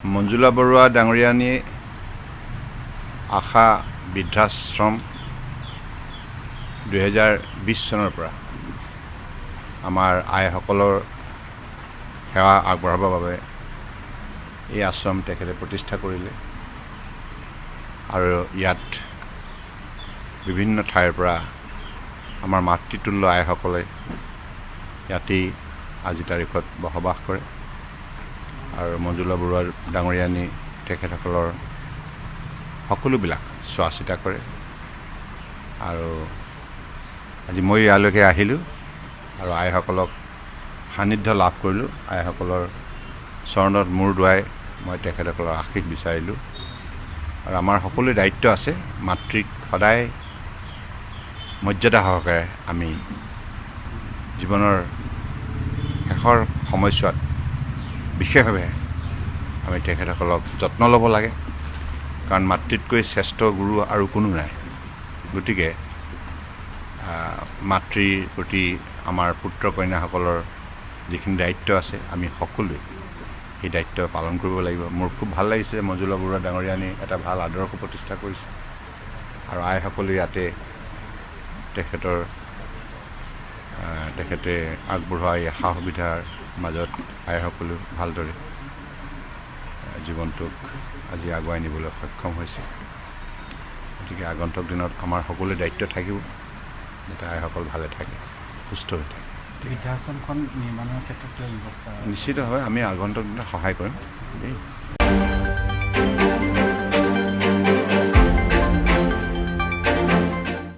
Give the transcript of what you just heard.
মঞ্জুলা বৰুৱা ডাঙৰীয়ানী আশা বৃদ্ধাশ্ৰম 2020 চনৰ পৰা আমাৰ আইসকলৰ সেৱা আগবঢ়াবৰ বাবে এই আশ্ৰম তেখেতে প্ৰতিষ্ঠা কৰিলে আৰু ইয়াত বিভিন্ন ঠাইৰ পৰা আমাৰ মাতৃতুল্য আইসকলে ইয়াতেই আজি তাৰিখত বসবাস কৰে আৰু মঞ্জুলা বৰুৱা ডাঙৰীয়ানী তেখেতসকলৰ সকলোবিলাক চোৱা চিতা কৰে আৰু আজি মই ইয়ালৈকে আহিলোঁ আৰু আইসকলক সান্নিধ্য লাভ কৰিলোঁ আইসকলৰ চৰণত মূৰ দুৱাই মই তেখেতসকলৰ আশীষ বিচাৰিলোঁ আৰু আমাৰ সকলো দায়িত্ব আছে মাতৃক সদায় মৰ্যাদা সহকাৰে আমি জীৱনৰ শেষৰ সময়ছোৱাত বিশেষভাৱে আমি তেখেতসকলক যত্ন ল'ব লাগে কাৰণ মাতৃতকৈ শ্ৰেষ্ঠ গুৰু আৰু কোনো নাই গতিকে মাতৃৰ প্ৰতি আমাৰ পুত্ৰ কন্যাসকলৰ যিখিনি দায়িত্ব আছে আমি সকলোৱে এই দায়িত্ব পালন কৰিব লাগিব মোৰ খুব ভাল লাগিছে মঞ্জুলা বৰুৱা ডাঙৰীয়ানী এটা ভাল আদৰ্শ প্ৰতিষ্ঠা কৰিছে আৰু আইসকলে ইয়াতে তেখেতে আগবঢ়োৱা এই সা সুবিধাৰ মাজত আইসকলেও ভালদৰে জীৱনটোক আজি আগুৱাই নিবলৈ সক্ষম হৈছে গতিকে আগন্তুক দিনত আমাৰ সকলোৰে দায়িত্ব থাকিব যাতে আইসকল ভালে থাকে সুস্থ হৈ থাকে বৃদ্ধাশ্ৰমখন নিৰ্মাণৰ ক্ষেত্ৰত ব্যৱস্থা নিশ্চিতভাৱে আমি আগন্তুক দিনত সহায় কৰিম